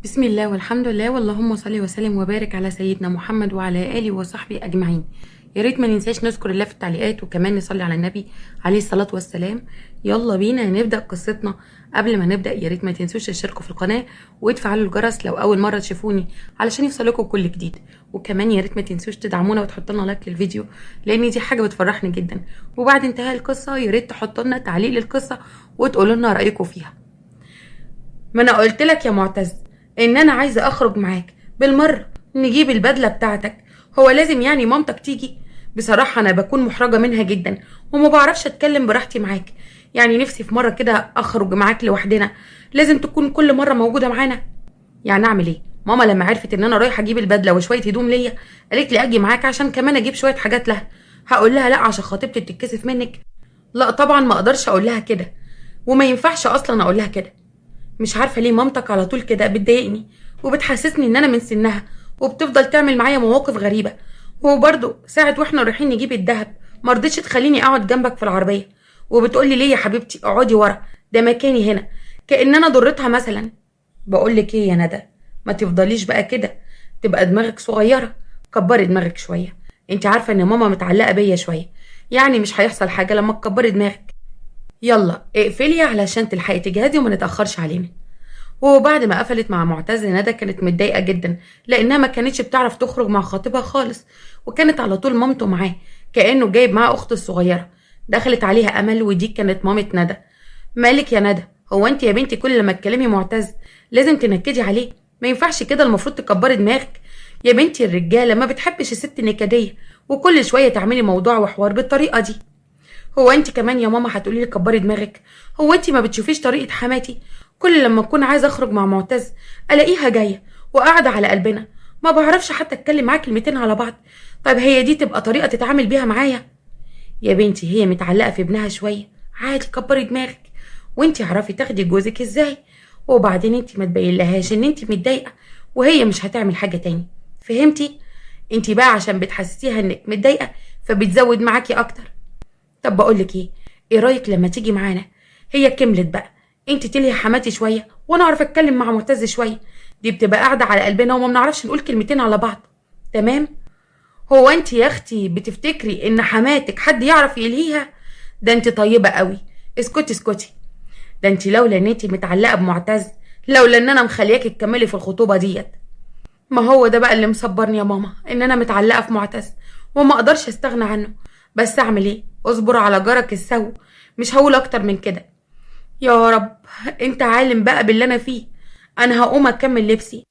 بسم الله والحمد لله واللهم صل وسلم وبارك على سيدنا محمد وعلى آله وصحبه أجمعين. يا ريت ما ننساش نذكر الله في التعليقات وكمان نصلي على النبي عليه الصلاة والسلام. يلا بينا نبدأ قصتنا. قبل ما نبدأ يا ريت ما تنسوش تشتركوا في القناة وتفعلوا الجرس لو أول مرة تشوفوني علشان يوصلكوا كل جديد، وكمان يا ريت ما تنسوش تدعمونا وتحطوا لنا لايك للفيديو لأن دي حاجة بتفرحني جدا. وبعد انتهاء القصة يا ريت تحطوا لنا تعليق للقصة وتقولوا لنا رأيكم فيها. ما انا قلت لك يا معتز ان انا عايزه اخرج معاك بالمره نجيب البدله بتاعتك. هو لازم يعني مامتك تيجي؟ بصراحه انا بكون محرجه منها جدا وما بعرفش اتكلم براحتي معاك. يعني نفسي في مره كده اخرج معاك لوحدنا، لازم تكون كل مره موجوده معانا. يعني اعمل ايه؟ ماما لما عرفت ان انا رايحه اجيب البدله وشويه هدوم ليا قالت لي اجي معاك عشان كمان اجيب شويه حاجات لها. هقول لها لا عشان خطيبتي تتكسف منك؟ لا طبعا ما اقدرش اقول لها كده، وما ينفعش اصلا اقول لها كده. مش عارفه ليه مامتك على طول كده بتضايقني وبتحسسني ان انا من سنها، وبتفضل تعمل معايا مواقف غريبه. وبرضه ساعه واحنا رايحين نجيب الدهب ما رضتش تخليني اقعد جنبك في العربيه، وبتقولي ليه يا حبيبتي اقعدي ورا، ده مكاني هنا، كأن انا ضرتها مثلا. بقول لك ايه يا ندى، ما تفضليش بقى كده، تبقى دماغك صغيره، كبري دماغك شويه. انت عارفه ان ماما متعلقه بيا شويه، يعني مش هيحصل حاجه لما تكبري دماغك. يلا اقفلي علشان تلحقي تجهزي وما نتأخرش علينا. وبعد ما قفلت مع معتز ندى كانت متضايقة جدا لأنها ما كانتش بتعرف تخرج مع خطيبها خالص، وكانت على طول مامته معاه كأنه جايب معاه أخته الصغيرة. دخلت عليها أمل ودي كانت مامة ندى. مالك يا ندى؟ هو انت يا بنتي كل لما تكلمي معتز لازم تنكدي عليه؟ ما ينفعش كده، المفروض تكبري دماغك يا بنتي. الرجالة ما بتحبش الست النكدية وكل شوية تعملي موضوع وحوار بالطريقة دي. هو انت كمان يا ماما هتقولي لي كبري دماغك؟ هو انت ما بتشوفيش طريقه حماتي؟ كل لما اكون عايزه اخرج مع معتز الاقيها جايه وقاعده على قلبنا، ما بعرفش حتى اتكلم معاه كلمتين على بعض. طيب هي دي تبقى طريقه تتعامل بيها معايا؟ يا بنتي هي متعلقه في ابنها شويه، عادي كبري دماغك، وانت عرفي تاخدي جوزك ازاي. وبعدين انت ما تبينلهاش ان انت متضايقه وهي مش هتعمل حاجه تاني، فهمتي؟ انت بقى عشان بتحسسيها انك متضايقه فبتزود معاكي اكتر. طب بقولك ايه رايك لما تيجي معانا؟ هي كملت بقى، انت تلهي حماتي شويه وانا اعرف اتكلم مع معتز شويه، دي بتبقى قاعده على قلبنا وما بنعرفش نقول كلمتين على بعض. تمام؟ هو انت يا اختي بتفتكري ان حماتك حد يعرف يلهيها؟ ده انت طيبه قوي. اسكتي اسكتي، ده انت لولا ان انت متعلقه بمعتز، لولا ان انا مخلياكي تكملي في الخطوبه ديت. ما هو ده بقى اللي مصبرني يا ماما، ان انا متعلقه في معتز وما اقدرش استغنى عنه. بس اعمل ايه؟ اصبر على جرك السو، مش هقول اكتر من كده. يا رب انت عالم بقى باللي انا فيه. انا هقوم اكمل لبسي،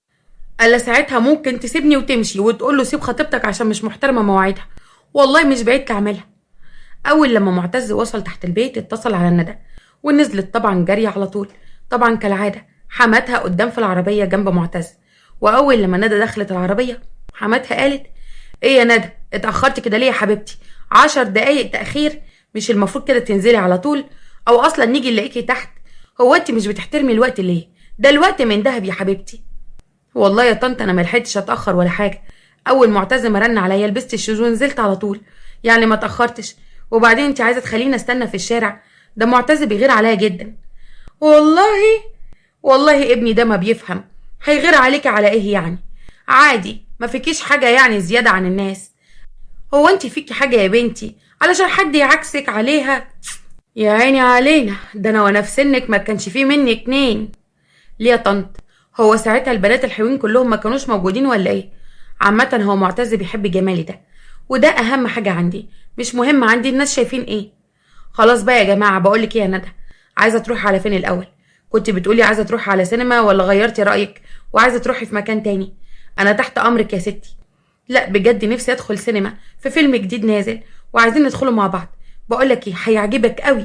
الا ساعتها ممكن تسيبني وتمشي وتقول له سيب خطيبتك عشان مش محترمه مواعيدها. والله مش بعيد تعملها. اول لما معتز وصل تحت البيت اتصل على ندى ونزلت طبعا جري على طول. طبعا كالعاده حماتها قدام في العربيه جنب معتز. واول لما ندى دخلت العربيه حماتها قالت ايه يا ندى اتاخرتي كده ليه يا حبيبتي؟ 10 دقايق تاخير، مش المفروض كده تنزلي على طول؟ او اصلا نيجي نلاقيكي تحت؟ هو انت مش بتحترمي الوقت ليه؟ ده الوقت من دهب يا حبيبتي. والله يا طنط انا ملحقتش اتاخر ولا حاجه، اول معتز ما رن عليا لبست الشوز ونزلت على طول، يعني ما اتاخرتش. وبعدين انت عايزه تخليني استنى في الشارع؟ ده معتز بيغير عليا جدا. والله ابني ده ما بيفهم، هيغير عليكي على ايه يعني؟ عادي ما فيكيش حاجه يعني زياده عن الناس. هو انت فيكي حاجه يا بنتي علشان حد يعكسك عليها؟ يا عيني علينا، ده انا وانا في سنك ما كانش فيه مني اتنين. ليه يا طنط؟ هو ساعتها البنات الحلوين كلهم ما كانوش موجودين ولا ايه؟ عامه هو معتز بيحب جمالي ده، وده اهم حاجه عندي، مش مهم عندي الناس شايفين ايه. خلاص بقى يا جماعه، بقولك ايه يا ندى، عايزه تروحي على فين الاول؟ كنت بتقولي عايزه تروحي على سينما ولا غيرتي رايك وعايزه تروحي في مكان تاني؟ انا تحت امرك يا ستي. لا بجد نفسي ادخل سينما في فيلم جديد نازل وعايزين ندخله مع بعض. بقولك ايه هيعجبك قوي.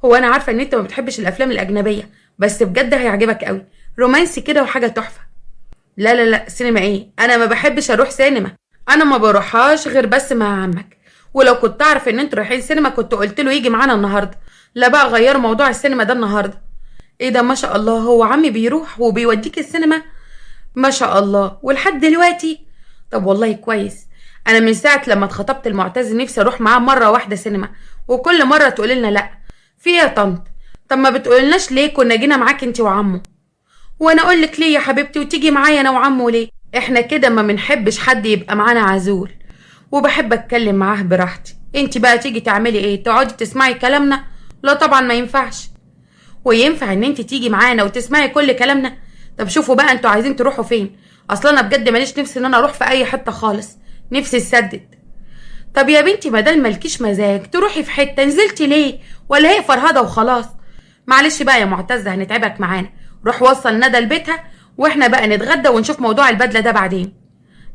هو انا عارفه ان انت ما بتحبش الافلام الاجنبيه، بس بجد هيعجبك قوي، رومانسي كده وحاجه تحفه. لا لا لا، سينما ايه؟ انا ما بحبش اروح سينما، انا ما بروحهاش غير بس مع عمك. ولو كنت اعرف ان انتوا رايحين سينما كنت قلت له يجي معانا النهارده. لا بقى غيروا موضوع السينما ده النهارده. ايه ده ما شاء الله، هو عمي بيروح وبيوديك السينما؟ ما شاء الله، ولحد دلوقتي؟ طب والله كويس. انا من ساعه لما اتخطبت المعتز نفسي اروح معاه مره واحده سينما، وكل مره تقولي لنا لا. في إيه يا طنط؟ طب ما بتقولناش ليه كنا جينا معاك انت وعمه؟ وانا اقول لك ليه يا حبيبتي وتيجي معايا انا وعمو ليه؟ احنا كده ما بنحبش حد يبقى معانا عزول، وبحب اتكلم معاه براحتي. انت بقى تيجي تعملي ايه؟ تقعدي تسمعي كلامنا؟ لا طبعا ما ينفعش. وينفع ان انت تيجي معانا وتسمعي كل كلامنا؟ طب شوفوا بقى انتوا عايزين تروحوا فين؟ اصلا انا بجد ماليش نفسي ان انا اروح في اي حته خالص، نفسي تسدد. طب يا بنتي بدل مالكيش مزاج تروحي في حته، نزلتي ليه؟ ولا هي فرهده وخلاص؟ معلش بقى يا معتزه هنتعبك معانا، روح وصل ندى لبيتها واحنا بقى نتغدى ونشوف موضوع البدله ده بعدين.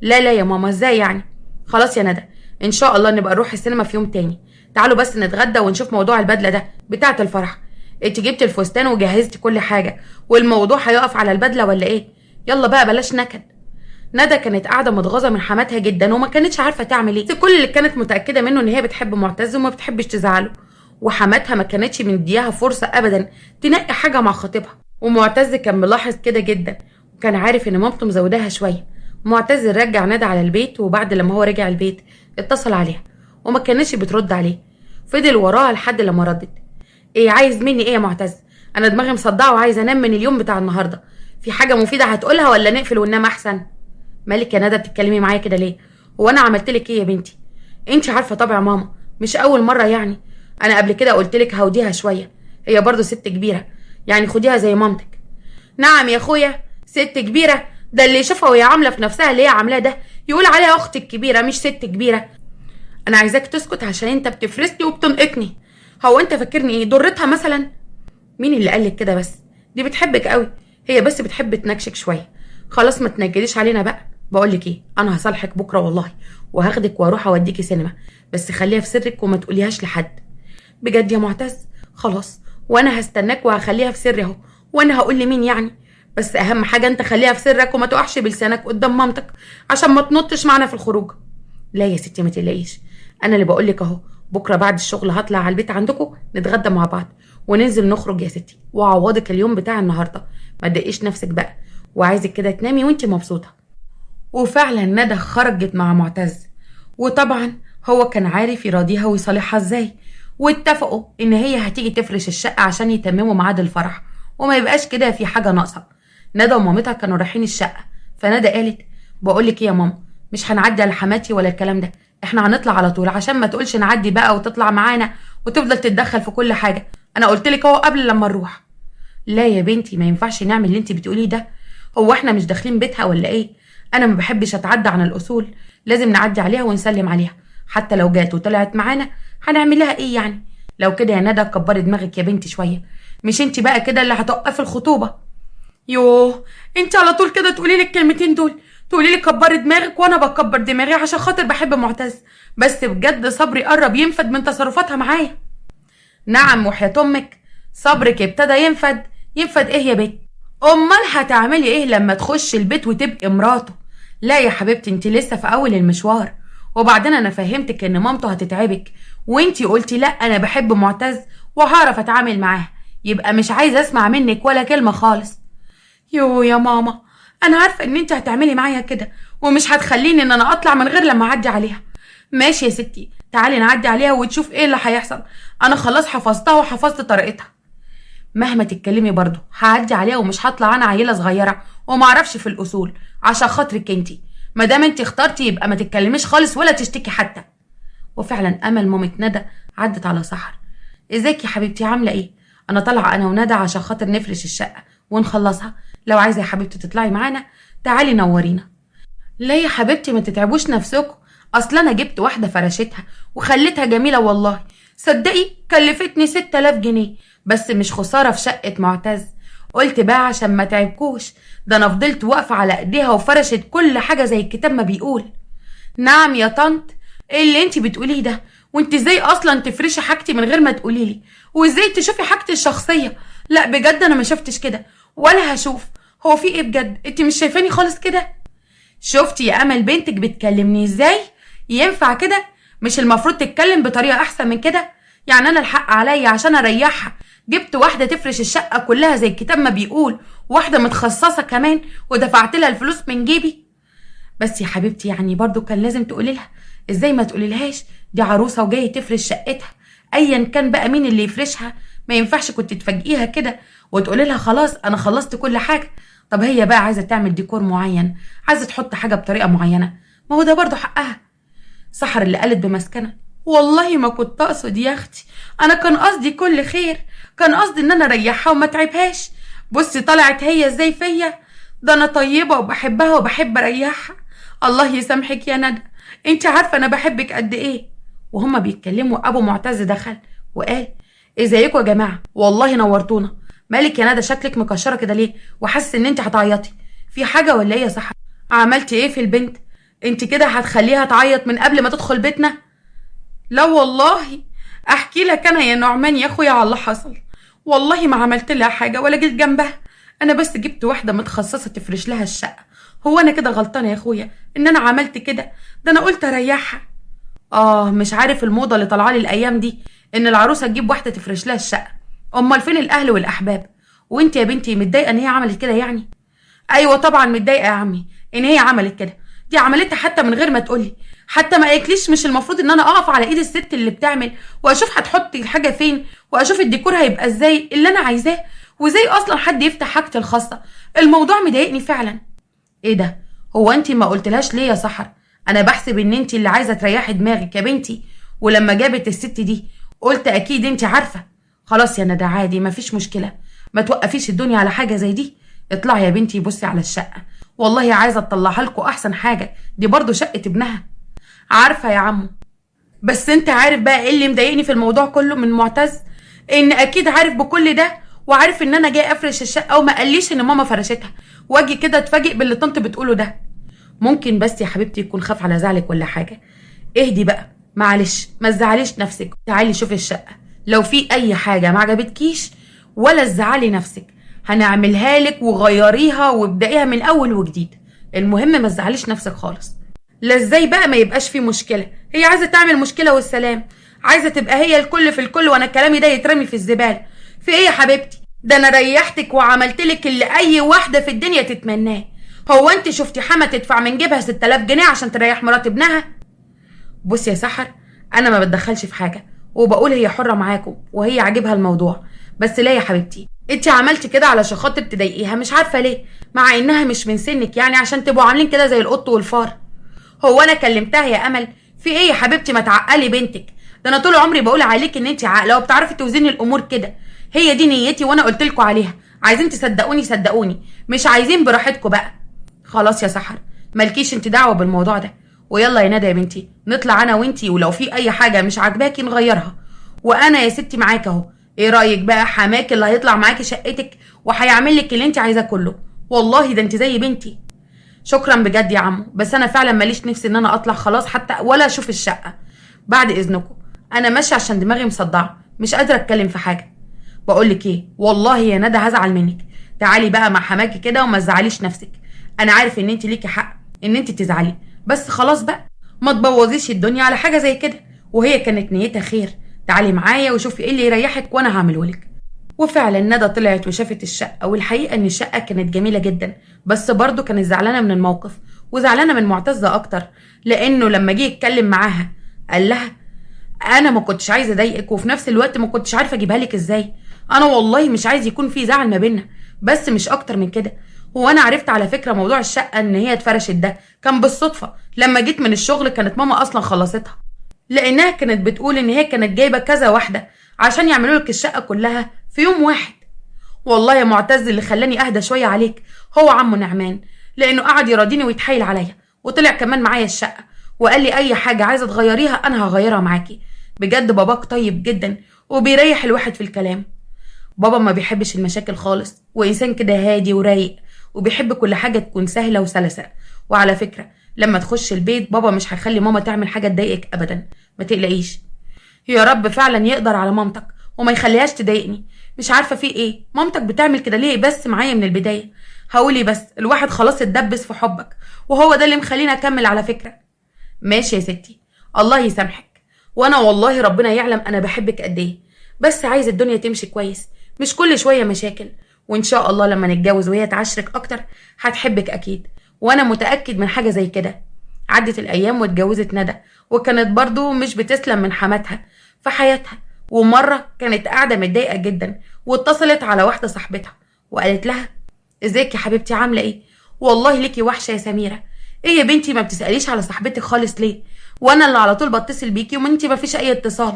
لا لا يا ماما، ازاي يعني؟ خلاص يا ندى، ان شاء الله نبقى نروح السينما في يوم تاني. تعالوا بس نتغدى ونشوف موضوع البدله ده بتاعه الفرح. انت جبتي الفستان وجهزتي كل حاجه، والموضوع هيقف على البدله ولا ايه؟ يلا بقى بلاش نكد. ندى كانت قاعده متغاظه من حماتها جدا وما كانتش عارفه تعمل ايه. كل اللي كانت متاكده منه ان هي بتحب معتز وما بتحبش تزعله، وحماتها ما كانتش مدياها فرصه ابدا تنقي حاجه مع خطيبها. ومعتز كان ملاحظ كده جدا، وكان عارف ان مامته مزوداها شويه. معتز رجع ندى على البيت، وبعد لما هو رجع البيت اتصل عليها وما كانتش بترد عليه. فضل وراها لحد لما ردت. ايه عايز مني ايه يا معتز؟ انا دماغي مصدعه وعايزه انام من اليوم بتاع النهارده. في حاجه مفيده هتقولها ولا نقفل وننام احسن؟ مالك يا ندى بتتكلمي معايا كده ليه؟ هو انا عملت لك ايه يا بنتي؟ انت عارفه طبع ماما، مش اول مره يعني. انا قبل كده قلت لك هوديها شويه، هي برضه ست كبيره، يعني خديها زي مامتك. نعم يا اخويا، ست كبيره؟ ده اللي يشوفها وهي عامله في نفسها اللي هي عاملاه ده يقول عليها اختك الكبيره مش ست كبيره. انا عايزاك تسكت عشان انت بتفرسني وبتنقطني. هو انت فاكرني ايه، ضرتها مثلا؟ مين اللي قالك كده بس؟ دي بتحبك قوي، هي بس بتحب تنكشك شويه. خلاص ما تنجليش علينا بقى. بقولك ايه، انا هصالحك بكره والله، وهاخدك واروح اوديكي سينما، بس خليها في سرك وما تقوليهاش لحد. بجد يا معتز؟ خلاص، وانا هستناك وهخليها في سري اهو، وانا هقول لمين يعني؟ بس اهم حاجه انت خليها في سرك وما تقعش بلسانك قدام مامتك عشان ما تنطش معانا في الخروج. لا يا ستي ما تقلقيش، انا اللي بقولك اهو، بكره بعد الشغل هطلع على البيت عندكم نتغدى مع بعض وننزل نخرج يا ستي، واعوضك اليوم بتاع النهارده. ما تضايقيش نفسك بقى، وعايزك كده تنامي وانت مبسوطه. وفعلا ندى خرجت مع معتز، وطبعا هو كان عارف يراضيها ويصالحها ازاي، واتفقوا ان هي هتيجي تفرش الشقه عشان يتمموا ميعاد الفرح وما يبقاش كده في حاجه ناقصه. ندى ومامتها كانوا رايحين الشقه، فندى قالت بقولك ايه يا ماما، مش هنعدي على حماتي ولا الكلام ده، احنا هنطلع على طول عشان ما تقولش نعدي بقى وتطلع معانا وتفضل تتدخل في كل حاجه. انا قلتلك اهو قبل لما نروح. لا يا بنتي ما ينفعش نعمل اللي انت بتقوليه ده، هو احنا مش داخلين بيتها ولا ايه؟ انا ما بحبش اتعدى عن الاصول، لازم نعدي عليها ونسلم عليها، حتى لو جات وطلعت معانا هنعمل لها ايه يعني؟ لو كده يا ندى كبري دماغك يا بنتي شويه، مش انت بقى كده اللي هتوقفي الخطوبه. يوه، انت على طول كده تقولي لي الكلمتين دول، تقولي لي كبري دماغك وانا بكبر دماغي عشان خاطر بحب معتز، بس بجد صبري قرب ينفد من تصرفاتها معايا. نعم وحياة امك صبرك ابتدى ينفد. ينفد ايه يا بنت؟ امال هتعملي ايه لما تخش البيت وتبقي مراته؟ لا يا حبيبتي انت لسه في اول المشوار، وبعدين انا فهمتك ان مامته هتتعبك، وانتي قلتي لا انا بحب معتز وهعرف اتعامل معاه، يبقى مش عايزه اسمع منك ولا كلمه خالص. يو يا ماما، انا عارفه ان انت هتعملي معايا كده ومش هتخليني ان انا اطلع من غير لما اعدي عليها. ماشي يا ستي، تعالي نعدي عليها وتشوف ايه اللي هيحصل، انا خلاص حفظتها وحفظت طريقتها. مهما تتكلمي برضه هعدي عليها ومش هطلع انا عيله صغيره وما اعرفش في الاصول عشان خاطرك انتي. ما دام انتي اخترتي يبقى ما تتكلميش خالص ولا تشتكي حتى. وفعلا امل مامة ندى عدت على سحر. ازيك يا حبيبتي عامله ايه؟ انا طالعه انا وندى عشان خاطر نفرش الشقه ونخلصها، لو عايزه يا حبيبتي تطلعي معانا تعالي نورينا. لا يا حبيبتي ما تتعبوش نفسكم، اصل انا جبت واحده فرشتها وخليتها جميله والله، صدقي كلفتني 6000 جنيه، بس مش خساره في شقه معتز. قلت بقى عشان ما تعبكوش، ده انا فضلت واقفه على ايديها وفرشت كل حاجه زي الكتاب ما بيقول. نعم يا طنط، ايه اللي انت بتقوليه ده؟ وانت ازاي اصلا تفرشي حاجتي من غير ما تقولي لي؟ وازاي تشوفي حاجتي الشخصيه؟ لا بجد انا ما شفتش كده ولا هشوف. هو في ايه بجد؟ انت مش شايفاني خالص كده؟ شفتي يا امل بنتك بتكلمني ازاي؟ ينفع كده؟ مش المفروض تتكلم بطريقه احسن من كده؟ يعني انا الحق عليا عشان اريحها جبت واحده تفرش الشقه كلها زي الكتاب ما بيقول، واحده متخصصه كمان، ودفعت لها الفلوس من جيبي. بس يا حبيبتي يعني برضو كان لازم تقولي لها. ازاي ما تقولي لهاش؟ دي عروسه وجايه تفرش شقتها، ايا كان بقى مين اللي يفرشها. ما ينفعش كنت تفاجئيها كده وتقولي لها خلاص انا خلصت كل حاجه. طب هي بقى عايزه تعمل ديكور معين، عايزه تحط حاجه بطريقه معينه، ما هو ده برضه حقها. سحر اللي قالت بمسكنه: والله ما كنت اقصد يا اختي، انا كان قصدي كل خير، كان قصدي ان انا اريحها وما تعبهاش. بصي طلعت هي ازاي فيا، ده انا طيبه وبحبها وبحب اريحها. الله يسامحك يا ندى، انت عارفه انا بحبك قد ايه. وهما بيتكلموا ابو معتز دخل وقال: ازيكم يا جماعه، والله نورتونا. مالك يا ندى شكلك مكشره كده ليه، وحاسه ان انت هتعيطي؟ في حاجه ولا ايه يا سحر؟ عملتي ايه في البنت؟ انت كده هتخليها تعيط من قبل ما تدخل بيتنا؟ لا والله، احكي لك انا يا نعمان يا اخويا على اللي حصل. والله ما عملت لها حاجه ولا جيت جنبها، انا بس جبت واحده متخصصه تفرش لها الشقه. هو انا كده غلطانه يا اخويا ان انا عملت كده؟ ده انا قلت اريحها. مش عارف الموضه اللي طالعه لي الايام دي ان العروسه تجيب واحده تفرش لها الشقه. امال فين الاهل والاحباب؟ وانت يا بنتي متضايقه ان هي عملت كده يعني؟ ايوه طبعا متضايقه يا عمي ان هي عملت كده، دي عملتها حتى من غير ما تقولي، حتى ما قالتليش. مش المفروض ان انا اقف على ايد الست اللي بتعمل واشوف هتحط الحاجه فين واشوف الديكور هيبقى ازاي اللي انا عايزاه؟ وازاي اصلا حد يفتح حاجتي الخاصه؟ الموضوع مضايقني فعلا. ايه ده؟ هو انت ما قلتلهاش ليه يا سحر؟ انا بحسب ان انت اللي عايزه تريحي دماغك يا بنتي، ولما جابت الست دي قلت اكيد انت عارفه. خلاص يا ندى عادي مفيش مشكله، ما توقفيش الدنيا على حاجه زي دي. اطلعي يا بنتي بصي على الشقه، والله عايزه اطلعها لكم احسن حاجه، دي برضو شقه ابنها. عارفه يا عمو، بس انت عارف بقى ايه اللي مضايقني في الموضوع كله من معتز؟ ان اكيد عارف بكل ده، وعارف ان انا جاي افرش الشقه وما قاليش ان ماما فرشتها، واجي كده اتفاجئ باللي طنط بتقوله ده. ممكن بس يا حبيبتي يكون خاف على زعلك ولا حاجه. اهدي بقى معلش، ما تزعليش نفسك، تعالي شوفي الشقه، لو في اي حاجه ما عجبتكيش ولا تزعلي نفسك هنعملها لك وغيريها وابدأيها من اول وجديد. المهم ما تزعليش نفسك خالص. لا ازاي بقى ما يبقاش في مشكله؟ هي عايزه تعمل مشكله والسلام، عايزه تبقى هي الكل في الكل وانا كلامي ده يترمي في الزباله. في ايه يا حبيبتي؟ ده انا ريحتك وعملت لك اللي اي واحده في الدنيا تتمناه. هو انت شفتي حما تدفع من جيبها 6000 جنيه عشان تريح مرات ابنها؟ بصي يا سحر، انا ما بتدخلش في حاجه وبقول هي حره معاكم وهي عاجبها الموضوع، بس لا يا حبيبتي، انت عملتي كده علشان خاطر تضايقيها مش عارفه ليه، مع انها مش من سنك يعني عشان تبقوا عاملين كده زي القط والفار. هو انا كلمتها يا امل؟ في ايه يا حبيبتي؟ ما تعقلي بنتك، ده انا طول عمري بقول عليك ان انت عاقله وبتعرفي توزني الامور كده. هي دي نيتي وانا قلت لكم عليها، عايزين تصدقوني صدقوني، مش عايزين براحتكم بقى. خلاص يا سحر، مالكيش انت دعوه بالموضوع ده. ويلا يا ندى يا بنتي نطلع انا وانتي، ولو في اي حاجه مش عاجباكي نغيرها، وانا يا ستي معاك اهو. ايه رايك بقى حماك اللي هيطلع معاكي شقتك وهيعمل لك اللي انت عايزاه كله؟ والله ده انت زي بنتي. شكرا بجد يا عمو، بس انا فعلا ماليش نفسي ان انا اطلع خلاص حتى ولا اشوف الشقه. بعد اذنكم انا ماشيه عشان دماغي مصدعه، مش قادره اتكلم في حاجه. بقول لك ايه، والله يا ندى هزعل منك. تعالي بقى مع حماكي كده وما تزعليش نفسك، انا عارف ان انت ليكي حق ان انت تزعلي، بس خلاص بقى ما تبوظيش الدنيا على حاجه زي كده، وهي كانت نيتها خير. تعالي معايا وشوفي ايه اللي يريحك وانا هعمله لك. وفعلا ندى طلعت وشافت الشقه، والحقيقه ان الشقه كانت جميله جدا، بس برضه كانت زعلانه من الموقف وزعلانه من معتزه اكتر، لانه لما جه يتكلم معاها قال لها: انا ما كنتش عايزه اضايقك وفي نفس الوقت ما كنتش عارفه اجيبها لك ازاي. انا والله مش عايز يكون في زعل ما بيننا، بس مش اكتر من كده. هو انا عرفت على فكره موضوع الشقه ان هي اتفرشت ده كان بالصدفه، لما جيت من الشغل كانت ماما اصلا خلصتها، لانها كانت بتقول ان هي كانت جايبه كذا واحده عشان يعملوا لك الشقه كلها في يوم واحد. والله يا معتز اللي خلاني اهدى شويه عليك هو عمو نعمان، لانه قعد يراضيني ويتحايل عليا، وطلع كمان معايا الشقه وقال لي اي حاجه عايزه تغيريها انا هغيرها معاكي. بجد باباك طيب جدا وبيريح الواحد في الكلام. بابا ما بيحبش المشاكل خالص، وانسان كده هادي ورايق، وبيحب كل حاجه تكون سهله وسلسه. وعلى فكره لما تخش البيت بابا مش هيخلي ماما تعمل حاجه تضايقك ابدا، ما تقلقيش. يا رب فعلا يقدر على مامتك وما يخليهاش تضايقني. مش عارفه في ايه مامتك بتعمل كده ليه بس معايا من البدايه؟ هقولي بس الواحد خلاص اتدبس في حبك، وهو ده اللي مخليني اكمل على فكره. ماشي يا ستي، الله يسامحك، وانا والله ربنا يعلم انا بحبك قد ايه، بس عايز الدنيا تمشي كويس، مش كل شويه مشاكل. وان شاء الله لما نتجوز وهي تعاشرك اكتر هتحبك اكيد، وانا متاكد من حاجه زي كده. عدت الايام واتجوزت ندى، وكانت برضو مش بتسلم من حماتها في حياتها. ومره كانت قاعده متضايقه جدا واتصلت على واحده صاحبتها وقالت لها: ازيك يا حبيبتي، عامله ايه؟ والله ليكي وحشه يا سميره. ايه يا بنتي ما بتساليش على صاحبتك خالص ليه؟ وانا اللي على طول بتصل بيكي وانتي ما فيش اي اتصال.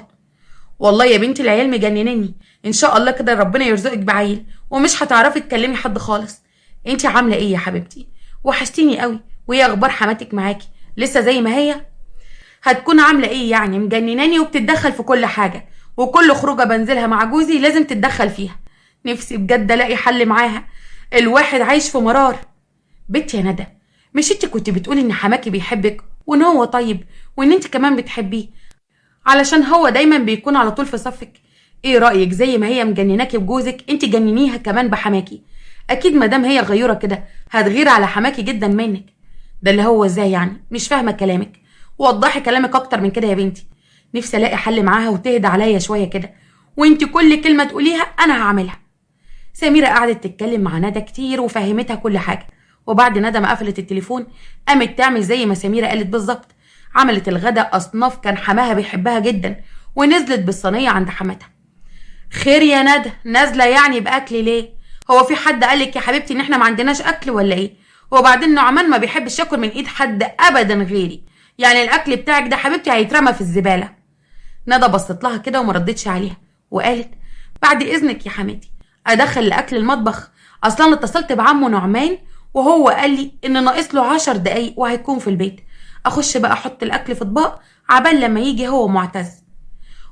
والله يا بنتي العيال مجننني، ان شاء الله كده ربنا يرزقك بعيل ومش هتعرفي تكلمي حد خالص. انتي عامله ايه يا حبيبتي؟ وحشتيني قوي. وايه اخبار حماتك معاكي؟ لسه زي ما هي؟ هتكون عامله ايه يعني؟ مجنناني وبتتدخل في كل حاجه، وكل خروجه بنزلها مع جوزي لازم تتدخل فيها. نفسي بجد الاقي حل معاها، الواحد عايش في مرار. بنتي يا ندى، مش انت كنت بتقولي ان حماكي بيحبك وان هو طيب وان انت كمان بتحبيه علشان هو دايما بيكون على طول في صفك؟ ايه رايك زي ما هي مجنناكي بجوزك انت جننيها كمان بحماكي؟ اكيد مادام هي غيوره كده هتغير على حماكي جدا منك. ده اللي هو ازاي يعني؟ مش فاهمه كلامك، وضحي كلامك اكتر من كده يا بنتي. نفسي الاقي حل معاها وتهدى عليا شويه كده، وانت كل كلمه تقوليها انا هعملها. سميرة قعدت تتكلم مع ندى كتير وفهمتها كل حاجة، وبعد ندى ما قفلت التليفون قامت تعمل زي ما سميرة قالت بالظبط. عملت الغدا أصناف كان حماها بيحبها جدا، ونزلت بالصينية عند حماتها. خير يا ندى، نازلة يعني بأكل ليه؟ هو في حد قالك يا حبيبتي إن إحنا ما عندناش أكل ولا إيه؟ وبعدين نعمان ما بيحبش ياكل من إيد حد أبدا غيري، يعني الأكل بتاعك ده حبيبتي هيترمى في الزبالة. ندى بصت لها كده وما ردتش عليها، وقالت بعد إذنك يا حماتي ادخل الاكل المطبخ، اصلا اتصلت بعمه نعمان وهو قال لي ان ناقص له 10 دقايق وهيكون في البيت. اخش بقى احط الاكل في اطباق عبال لما يجي هو معتز.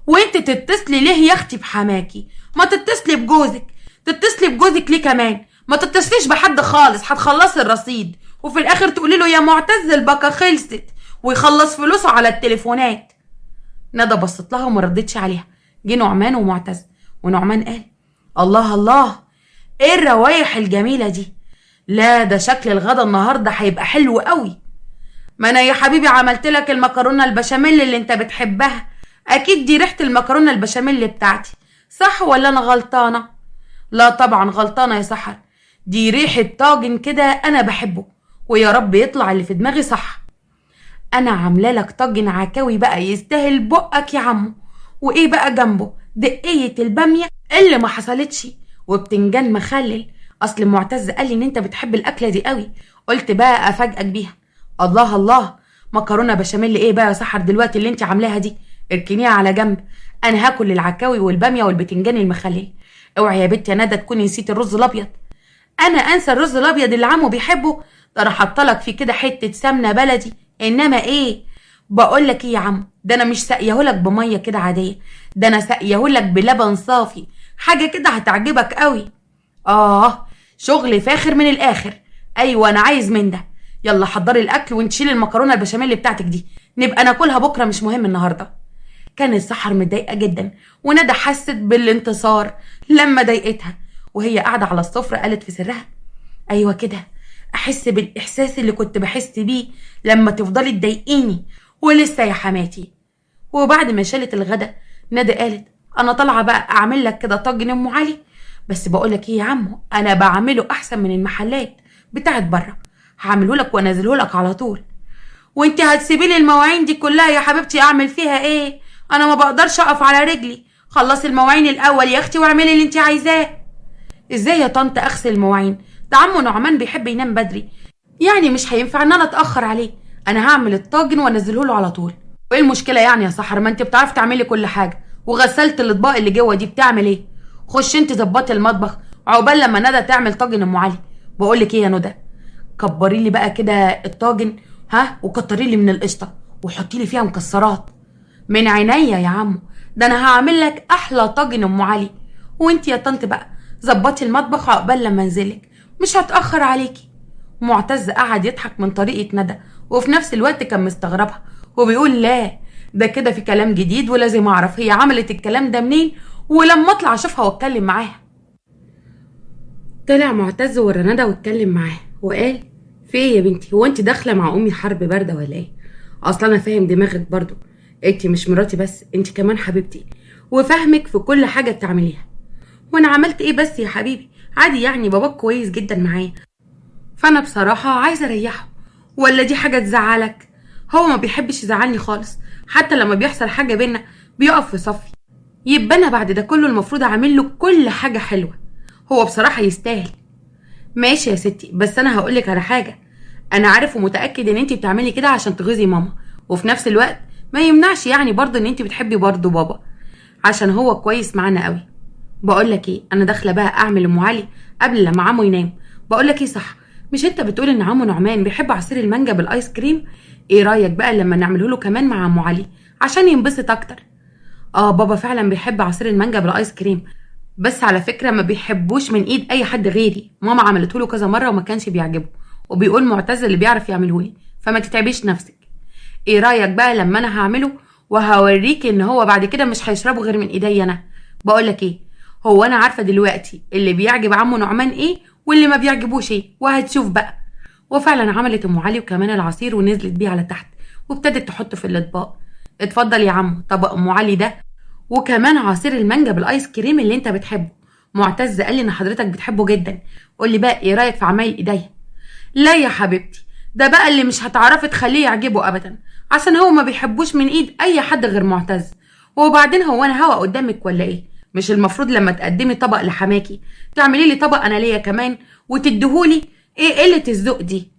وانت تتصلي ليه يا اختي بحماكي؟ ما تتصلي بجوزك. تتصلي بجوزك ليه كمان؟ ما تتصليش بحد خالص، هتخلصي الرصيد وفي الاخر تقولي له يا معتز الباقه خلصت ويخلص فلوسه على التليفونات. ندى بصت لها وما ردتش عليها. جه نعمان ومعتز، ونعمان قال الله الله، ايه الروايح الجميلة دي؟ لا ده شكل الغدا النهاردة هيبقى حلو قوي. ما انا يا حبيبي عملت لك المكرونة البشاميل اللي انت بتحبها، اكيد دي ريحة المكرونة البشاميل بتاعتي، صح ولا انا غلطانة؟ لا طبعا غلطانة يا سحر، دي ريحة طاجن كده انا بحبه، ويا رب يطلع اللي في دماغي صح. انا عامله لك طاجن عكاوي بقى يستاهل بقك يا عمو. وايه بقى جنبه؟ دقية البامية اللي ما حصلتش، وبتنجان مخلل. اصل معتز قال لي ان انت بتحب الاكله دي قوي، قلت بقى افاجئك بيها. الله الله، مكرونه بشاميل ايه بقى يا سحر دلوقتي اللي انت عاملاها دي؟ اركنيها على جنب، انا هاكل العكاوي والباميه والبتنجان المخلل. اوعي يا بنت يا ندى تكوني نسيتي الرز الابيض. انا انسى الرز الابيض اللي عمو بيحبه؟ ده انا حاطلك فيه كده حته سمنه بلدي، انما ايه؟ بقول لك ايه يا عم، ده انا مش ساقيهولك بميه كده عاديه، ده انا ساقيهولك بلبن صافي، حاجه كده هتعجبك قوي. شغل فاخر من الاخر. ايوه انا عايز من ده. يلا حضري الاكل وانت شيلي المكرونه البشاميل بتاعتك دي، نبقى ناكلها بكره، مش مهم النهارده. كانت سحر متضايقه جدا، وندى حست بالانتصار لما ضايقتها، وهي قاعده على السفره قالت في سرها ايوه كده، احس بالاحساس اللي كنت بحس بيه لما تفضلي تضايقيني. ولسه يا حماتي. وبعد ما شالت الغدا ندى قالت انا طالعه بقى اعمل لك كده طاجن ام علي، بس بقول لك ايه يا عمو، انا بعمله احسن من المحلات بتاعت بره، هعمله لك وانزله لك على طول. وانت هتسيبي لي المواعين دي كلها يا حبيبتي اعمل فيها ايه؟ انا ما بقدرش اقف على رجلي. خلصي المواعين الاول يا اختي واعملي اللي انت عايزاه. ازاي يا طنط اغسل المواعين؟ ده عمو نعمان بيحب ينام بدري، يعني مش هينفع ان انا اتاخر عليه. انا هعمل الطاجن وانزله له على طول. وايه المشكله يعني يا سحر؟ ما انت بتعرفي تعملي كل حاجه، وغسلت الاطباق اللي جوه دي بتعمل ايه؟ خش انت ظبطي المطبخ عقبال لما ندى تعمل طاجن ام علي. بقول لك ايه يا ندى، كبري لي بقى كده الطاجن، وكتري لي من القشطه وحطي لي فيها مكسرات. من عينيا يا عمو، ده انا هعمل لك احلى طاجن ام علي. وانت يا طنط بقى ظبطي المطبخ عقبال لما انزلك، مش هتاخر عليكي. معتز قعد يضحك من طريقه ندى، وفي نفس الوقت كان مستغربها وبيقول لا ده كده في كلام جديد ولازم اعرف هي عملت الكلام ده منين، ولما اطلع اشوفها واتكلم معاها. طلع معتز ورا ندى واتكلم معاها وقال في ايه يا بنتي؟ هو انت داخله مع امي حرب بارده ولا ايه؟ اصلا انا فاهم دماغك برضو، انت مش مراتي بس، انت كمان حبيبتي، وفاهمك في كل حاجه بتعمليها. وانا عملت ايه بس يا حبيبي؟ عادي يعني، باباك كويس جدا معايا، فانا بصراحه عايزه اريحه. ولا دي حاجه تزعلك؟ هو ما بيحبش يزعلني خالص، حتى لما بيحصل حاجه بينا بيقف في صفي. يبقى انا بعد ده كله المفروض اعمل له كل حاجه حلوه. هو بصراحه يستاهل. ماشي يا ستي، بس انا هقولك على حاجه. انا عارف ومتاكد ان انت بتعملي كده عشان تغيظي ماما، وفي نفس الوقت ما يمنعش يعني برضه ان انت بتحبي برضه بابا عشان هو كويس معانا قوي. بقولك ايه، انا داخله بقى اعمل ام علي قبل لما عمو ينام. بقولك ايه، صح، مش انت بتقول ان عمو نعمان بيحب عصير المانجا بالايس كريم؟ ايه رايك بقى لما نعمله له كمان مع عمو علي عشان ينبسط اكتر؟ اه، بابا فعلا بيحب عصير المانجا بالايس كريم، بس على فكره ما بيحبوش من ايد اي حد غيري. ماما عملته له كذا مره وما كانش بيعجبه، وبيقول معتز اللي بيعرف يعمله لي، فما تتعبيش نفسك. ايه رايك بقى لما انا هعمله وهوريك ان هو بعد كده مش هيشربه غير من ايدي انا؟ بقولك ايه، هو انا عارفه دلوقتي اللي بيعجب عمو نعمان ايه واللي ما بيعجبوش ايه، وهتشوف بقى. وفعلا عملت ام علي وكمان العصير ونزلت بيه على تحت، وابتدت تحطه في الاطباق. اتفضل يا عمو طبق ام علي ده، وكمان عصير المانجا بالايس كريم اللي انت بتحبه. معتز قال لي ان حضرتك بتحبه جدا. قول لي بقى ايه رايك في عمايل ايديا؟ لا يا حبيبتي، ده بقى اللي مش هتعرفي تخليه يعجبه ابدا، عشان هو ما بيحبوش من ايد اي حد غير معتز. وبعدين هو انا هوا قدامك ولا ايه؟ مش المفروض لما تقدمي طبق لحماكي تعملي لي طبق انا ليا كمان وتديهولي؟ ايه قله الذوق دي؟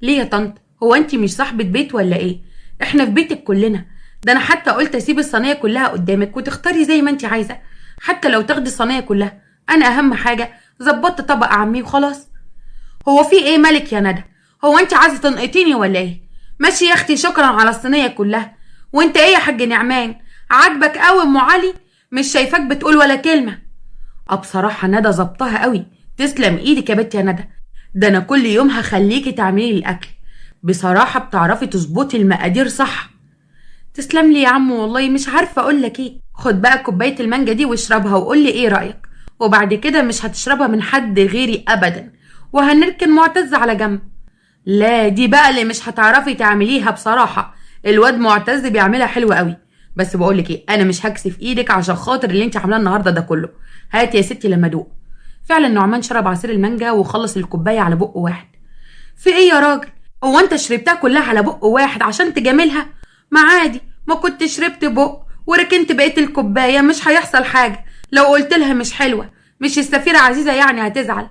ليه يا طنط، هو انت مش صاحبه بيت ولا ايه؟ احنا في بيتك كلنا. ده انا حتى قلت اسيب الصينيه كلها قدامك وتختاري زي ما انت عايزه، حتى لو تاخدي الصينيه كلها. انا اهم حاجه ظبطت طبق عمي وخلاص. هو في ايه مالك يا ندى؟ هو انت عايزه تنقطيني ولا ايه؟ ماشي يا اختي، شكرا على الصينيه كلها. وانت ايه يا حاج نعمان، عاجبك قوي ام علي؟ مش شايفاك بتقول ولا كلمه. بصراحه ندى ظبطها قوي. تسلم ايدك يا بنت يا ندى، ده انا كل يوم هخليكي تعملي لي الاكل. بصراحه بتعرفي تظبطي المقادير صح. تسلم لي يا عم، والله مش عارفه اقول لك ايه. خد بقى كوبايه المانجا دي واشربها وقول لي ايه رايك، وبعد كده مش هتشربها من حد غيري ابدا، وهنركن معتز على جنب. لا دي بقى اللي مش هتعرفي تعمليها بصراحه، الواد معتز بيعملها حلوه قوي. بس بقولك ايه، انا مش هكسف ايدك عشان خاطر اللي انت عاملاه النهارده ده كله. هات يا ستي لما ادوق. فعلا نعمان شرب عصير المانجا وخلص الكوبايه على بق واحد. في ايه يا راجل، هو انت شربتها كلها على بق واحد عشان تجاملها؟ ما عادي، ما كنت شربت بق وركنت بقيه الكوبايه، مش هيحصل حاجه. لو قلت لها مش حلوه، مش السفيره عزيزه يعني هتزعل.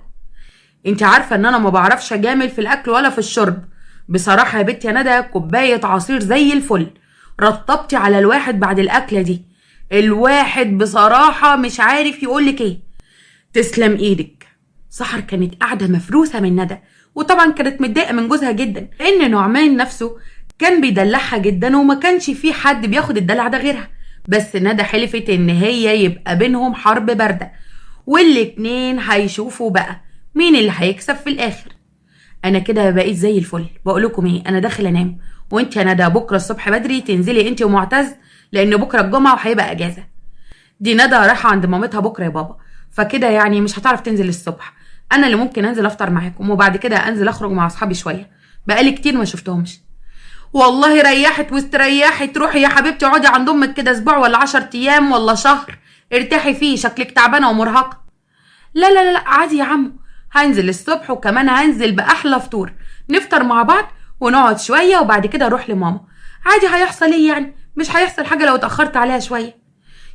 انت عارفه ان انا ما بعرفش اجامل في الاكل ولا في الشرب. بصراحه يا بنت يا ندى، كوبايه عصير زي الفل. رطبتي على الواحد بعد الاكله دي. الواحد بصراحه مش عارف يقولك ايه. تسلم ايدك. سحر كانت قاعده مفروسه من ندى، وطبعا كانت متضايقه من جوزها جدا لان نعمان نفسه كان بيدلعها جدا وما كانش في حد بياخد الدلع ده غيرها. بس ندى حلفت ان هي يبقى بينهم حرب بارده، والاتنين هيشوفوا بقى مين اللي هيكسب في الاخر. انا كده بقيت زي الفل. بقولكم ايه، انا داخل انام، وانت يا ندى بكره الصبح بدري تنزلي انت ومعتز، لان بكره الجمعه وهيبقى اجازه. دي ندى رايحه عند مامتها بكره يا بابا، فكده يعني مش هتعرف تنزل الصبح. انا اللي ممكن انزل افطر معاكم، وبعد كده انزل اخرج مع اصحابي شويه، بقالي كتير ما شفتهمش. والله ريحت واستريحت. روحي يا حبيبتي اقعدي عند امك كده اسبوع ولا 10 ايام ولا شهر، ارتاحي فيه، شكلك تعبانه ومرهقه. لا لا لا عادي يا عمو، هنزل الصبح وكمان هنزل باحلى فطور، نفطر مع بعض ونقعد شويه وبعد كده اروح لماما. عادي، هيحصل ايه يعني؟ مش هيحصل حاجه لو اتاخرت عليها شويه.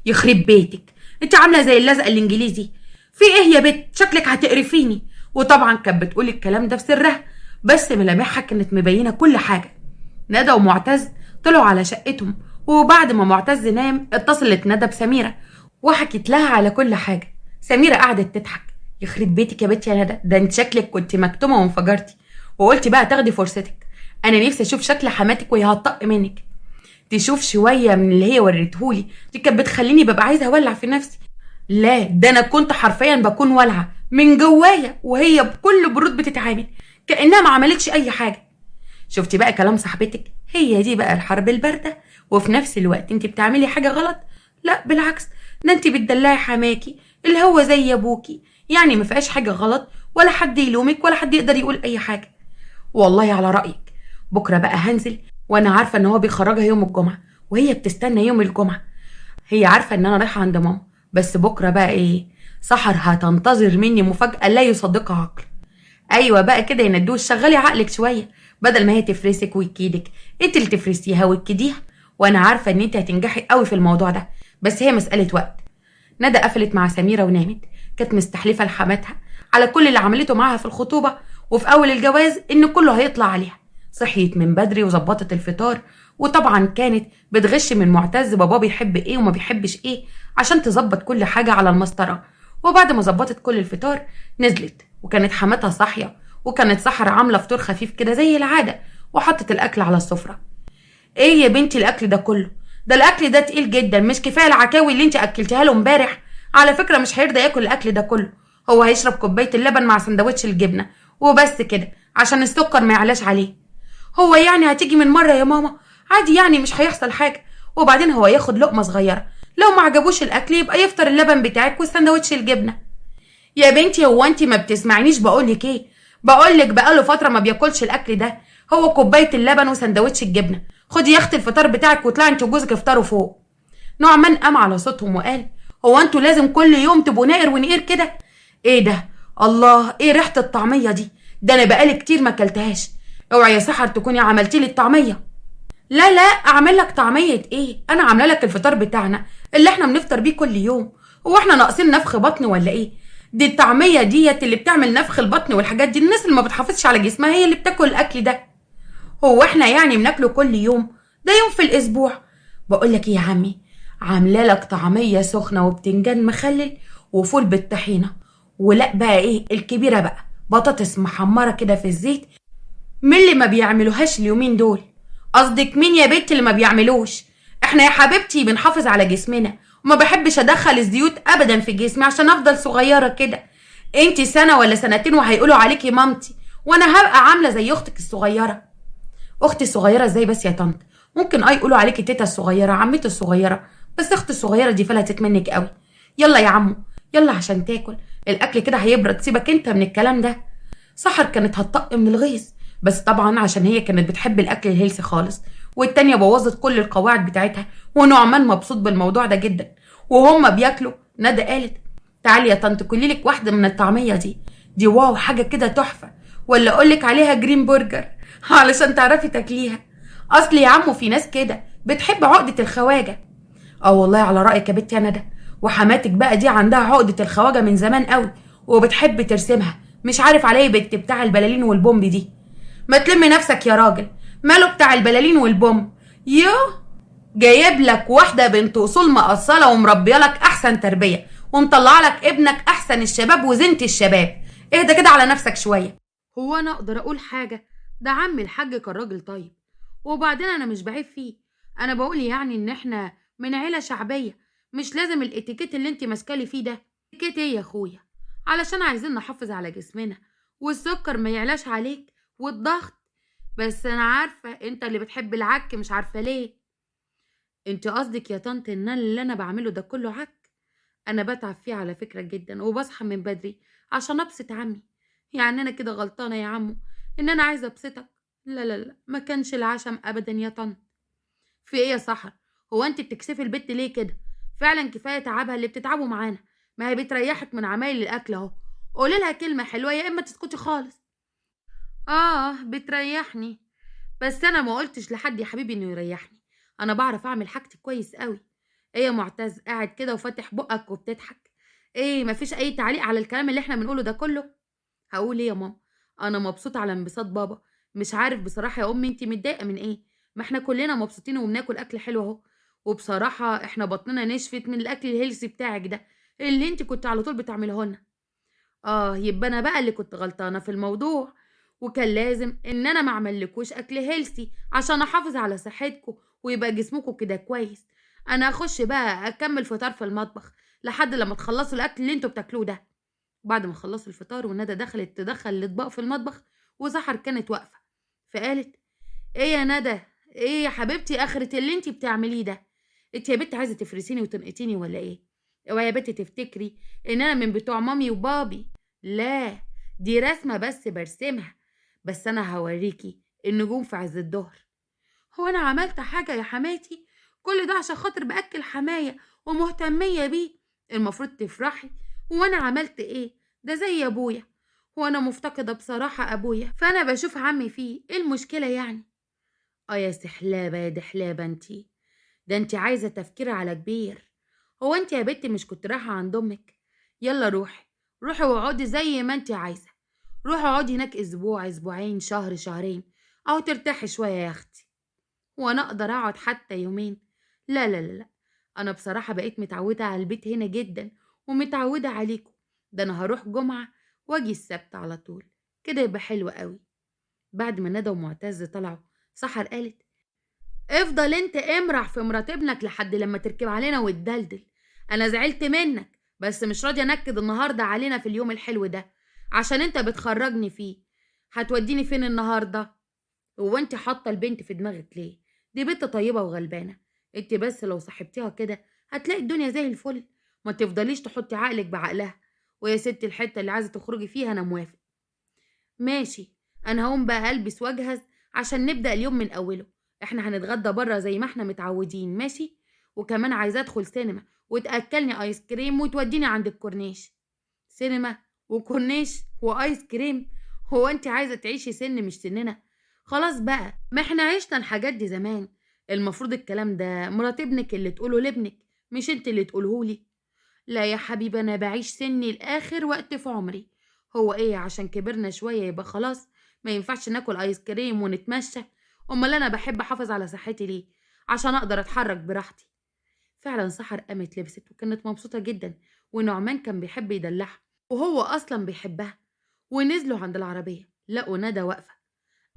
يخرب بيتك، انت عامله زي اللزق الانجليزي. في ايه يا بت، شكلك هتقرفيني. وطبعا كانت بتقول الكلام ده في سرها، بس ملامحها كانت مبينه كل حاجه. ندى ومعتز طلعوا على شقتهم، وبعد ما معتز نام اتصلت ندى بسميره وحكت لها على كل حاجه. سميره قعدت تضحك. يخرب بيتك يا بت يا ندى، ده انت شكلك كنت مكتومه وانفجرتي، وقلتي بقى تاخدي فرصتك. انا نفسي اشوف شكل حماتك وهي هتطق منك، تشوف شويه من اللي هي وريتهولي. دي كانت بتخليني ببقى عايزه اولع في نفسي. لا ده انا كنت حرفيا بكون والعه من جوايا، وهي بكل برود بتتعامل كانها ما عملتش اي حاجه. شفتي بقى كلام صاحبتك؟ هي دي بقى الحرب البارده، وفي نفس الوقت انت بتعملي حاجه غلط. لا بالعكس، ده انت بتدلعي حماكي اللي هو زي ابوكي، يعني ما فيهاش حاجه غلط، ولا حد يلومك ولا حد يقدر يقول اي حاجه. والله على رايك. بكره بقى هنزل، وانا عارفه ان هو بيخرجها يوم الجمعه وهي بتستنى يوم الجمعه. هي عارفه ان انا رايحه عند ماما، بس بكره بقى ايه، سحر هتنتظر مني مفاجاه لا يصدقها عقل. ايوه بقى كده يا ندوش، شغلي عقلك شويه، بدل ما هي تفرسك وتكيدك انت اللي تفرسيها وتكيديها. وانا عارفه ان انت هتنجحي قوي في الموضوع ده، بس هي مساله وقت. ندى قفلت مع سميره ونامت. كانت مستحلفه لحماتها على كل اللي عملته معاها في الخطوبة وفي أول الجواز إن كله هيطلع عليها. صحيت من بدري وظبطت الفطار، وطبعا كانت بتغش من معتز بابا بيحب ايه وما بيحبش ايه عشان تظبط كل حاجة على المسطرة. وبعد ما ظبطت كل الفطار نزلت، وكانت حماتها صاحية، وكانت سحر عاملة فطور خفيف كده زي العادة، وحطت الأكل على السفرة. ايه يا بنتي الأكل ده كله؟ ده الأكل ده تقيل جدا، مش كفاية العكاوي اللي انت أكلتها له امبارح؟ على فكرة مش هيرضى ياكل الأكل ده كله، هو هيشرب كوباية اللبن مع سندوتش الجبنة وبس كده عشان السكر ما يعلاش عليه. هو يعني هتيجي من مرة يا ماما؟ عادي يعني، مش هيحصل حاجة. وبعدين هو ياخد لقمة صغيرة، لو ما عجبوش الأكل يبقى يفطر اللبن بتاعك والسندوتش الجبنة. يا بنتي هو انت ما بتسمعنيش؟ بقولك ايه؟ بقولك بقاله فترة ما بياكلش الأكل ده، هو كوباية اللبن وسندوتش الجبنة. خدي يا اختي الفطار بتاعك واطلعي انت وجوزك افطروا فوق. نعمان قام على صوتهم وقال: هو انتوا لازم كل يوم تبقوا نقر ونقير كده؟ ايه ده؟ الله، ايه ريحة الطعمية دي؟ ده انا بقالي كتير ما اكلتهاش. اوعي يا سحر تكوني عملتي لي الطعمية. لا لا، اعمل لك طعمية ايه؟ انا عامله لك الفطار بتاعنا اللي احنا بنفطر بيه كل يوم. هو احنا ناقصين نفخ بطن ولا ايه؟ دي الطعمية ديت اللي بتعمل نفخ البطن والحاجات دي، الناس اللي ما بتحافظش على جسمها هي اللي بتاكل الاكل ده. هو احنا يعني بناكله كل يوم؟ ده يوم في الاسبوع. بقول لك ايه يا عمي، عامله لك طعميه سخنه وبتنجان مخلل وفول بالطحينه، ولا بقى ايه الكبيره بقى، بطاطس محمره كده في الزيت من اللي ما بيعملوهاش اليومين دول. قصدك مين يا بنت اللي ما بيعملوش؟ احنا يا حبيبتي بنحافظ على جسمنا، وما بحبش ادخل الزيوت ابدا في جسمي عشان افضل صغيره كده. انتي سنه ولا سنتين وهيقولوا عليكي مامتي، وانا هبقى عامله زي اختك الصغيره. اختي الصغيره ازاي بس يا طنط؟ ممكن يقولوا عليكي تيتا الصغيره، عمتي الصغيره، بس اختي الصغيره دي فلتت منك قوي. يلا يا عمو، يلا عشان تاكل، الاكل كده هيبرد، سيبك انت من الكلام ده. سحر كانت هتطق من الغيظ، بس طبعا عشان هي كانت بتحب الاكل الهيلثي خالص، والتانية بوظت كل القواعد بتاعتها، ونعمان مبسوط بالموضوع ده جدا. وهما بياكلوا ندى قالت: تعالي يا طنط كلي لك واحده من الطعميه دي واو، حاجه كده تحفه. ولا اقول لك عليها جرين برجر علشان تعرفي تاكليها. اصل يا عمو في ناس كده بتحب عقده الخواجه. اه والله على رايك يا بنتي يا ندى. وحماتك بقى دي عندها عقده الخواجه من زمان قوي، وبتحب ترسمها، مش عارف عليه بنت بتاع البلالين والبومب دي. ما تلمي نفسك يا راجل، ماله بتاع البلالين والبومب؟ يوه، جايب لك واحده بنت اصول مقصله ومربيه لك احسن تربيه، ومطلع لك ابنك احسن الشباب وزنت الشباب. اهدى كده على نفسك شويه. هو انا اقدر اقول حاجه؟ ده عم الحاج كان راجل طيب، وبعدين انا مش بعيب فيه. انا بقول يعني ان احنا من عيله شعبيه، مش لازم الاتيكيت اللي انت ماسكالي فيه ده. اتيكيت ايه يا اخويا؟ علشان عايزين نحافظ على جسمنا، والسكر ما يعلاش عليك، والضغط. بس انا عارفه انت اللي بتحب العك، مش عارفه ليه. انت قصدك يا طنط ان اللي انا بعمله ده كله عك؟ انا بتعب فيه على فكره جدا، وبصحى من بدري عشان ابسط عمي. يعني انا كده غلطانه يا عمو ان انا عايزه ابسطك؟ لا لا لا، ما كانش العشم ابدا يا طنط. في ايه يا سحر؟ هو انت بتكسفي البت ليه كده؟ فعلا كفايه تعبها اللي بتتعبه معانا، ما هي بتريحك من عمايل الاكل اهو. قولي لها كلمه حلوه يا اما تسكتي خالص. اه بتريحني، بس انا ما قلتش لحد يا حبيبي انه يريحني. انا بعرف اعمل حاجتي كويس قوي. ايه يا معتز قاعد كده وفاتح بقك وبتضحك؟ ايه مفيش اي تعليق على الكلام اللي احنا بنقوله ده كله؟ هقول ايه يا ماما؟ انا مبسوطه على انبساط بابا. مش عارف بصراحه يا امي انتي متضايقه من ايه؟ ما احنا كلنا مبسوطين وبناكل اكل حلو اهو. وبصراحه احنا بطننا نشفت من الاكل الهيلثي بتاعك ده اللي انتي كنت على طول بتعمله لنا. آه، يبقى أنا بقى اللي كنت غلطانة في الموضوع، وكان لازم إن أنا ما أعملكوش أكل هيلثي عشان أحافظ على صحتكم ويبقى جسمكم كده كويس. أنا أخش بقى أكمل فطار في المطبخ لحد لما تخلصوا الأكل اللي انتوا بتاكلوه ده. بعد ما خلصوا الفطار وندى دخلت تدخل الأطباق في المطبخ، وسحر كانت واقفة، فقالت: إيه يا ندى؟ إيه يا حبيبتي آخرة اللي انتي بتعمليه ده؟ انتي يا بنت عايزة تفرسيني وتنقتيني ولا إيه؟ اوعي يا بنت تفتكري ان انا من بتوع مامي وبابي. لا، دي رسمة بس برسمها، بس انا هوريكي النجوم في عز الظهر. هو انا عملت حاجة يا حماتي؟ كل ده عشان خاطر باكل حماية ومهتمية بيه، المفروض تفرحي. وانا عملت ايه؟ ده زي ابويا، وانا مفتقدة بصراحة ابويا، فانا بشوف عمي فيه. ايه المشكلة يعني؟ اه يا سحلابة يا دحلابة انتي، ده انتي عايزة تفكير على كبير. هو انتي يا بنتي مش كنت رايحة عند امك؟ يلا روحي روحي واقعدي زي ما انت عايزة. روحي اقعدي هناك اسبوع، اسبوعين، شهر، شهرين، او ترتاحي شوية يا اختي. وانا اقدر اقعد حتى يومين؟ لا لا لا لا. انا بصراحة بقيت متعودة على البيت هنا جدا، ومتعودة عليكم. ده انا هروح جمعة واجي السبت على طول، كده يبقى حلو قوي. بعد ما ندى ومعتز طلعوا، سحر قالت: افضل انت امرح في مرات ابنك لحد لما تركب علينا وتدلدل. انا زعلت منك، بس مش راضيه انكد النهارده علينا في اليوم الحلو ده، عشان انت بتخرجني فيه. هتوديني فين النهارده؟ هو انت حاطه البنت في دماغك ليه؟ دي بنت طيبه وغلبانه. انت بس لو صاحبتيها كده هتلاقي الدنيا زي الفل. ما تفضليش تحطي عقلك بعقلها. ويا ست الحته اللي عايزه تخرجي فيها انا موافق. ماشي. انا هقوم بقى البس واجهز عشان نبدأ اليوم من اوله. احنا هنتغدى بره زي ما احنا متعودين، ماشي؟ وكمان عايزة ادخل سينما وتأكلني ايس كريم وتوديني عند الكورنيش. سينما وكورنيش وايس كريم؟ هو انت عايزة تعيشي سن مش سننا؟ خلاص بقى، ما احنا عشنا الحاجات دي زمان. المفروض الكلام ده مرات ابنك اللي تقوله لابنك، مش انت اللي تقولهولي. لا يا حبيبي، انا بعيش سني لاخر وقت في عمري. هو ايه عشان كبرنا شويه يبقى خلاص ما ينفعش ناكل ايس كريم ونتمشى؟ امال انا بحب احافظ على صحتي ليه؟ عشان اقدر اتحرك براحتي. فعلا سحر قامت لبست وكانت مبسوطه جدا، ونعمان كان بيحب يدلعها، وهو اصلا بيحبها. ونزلوا عند العربيه لقوا ندى واقفه.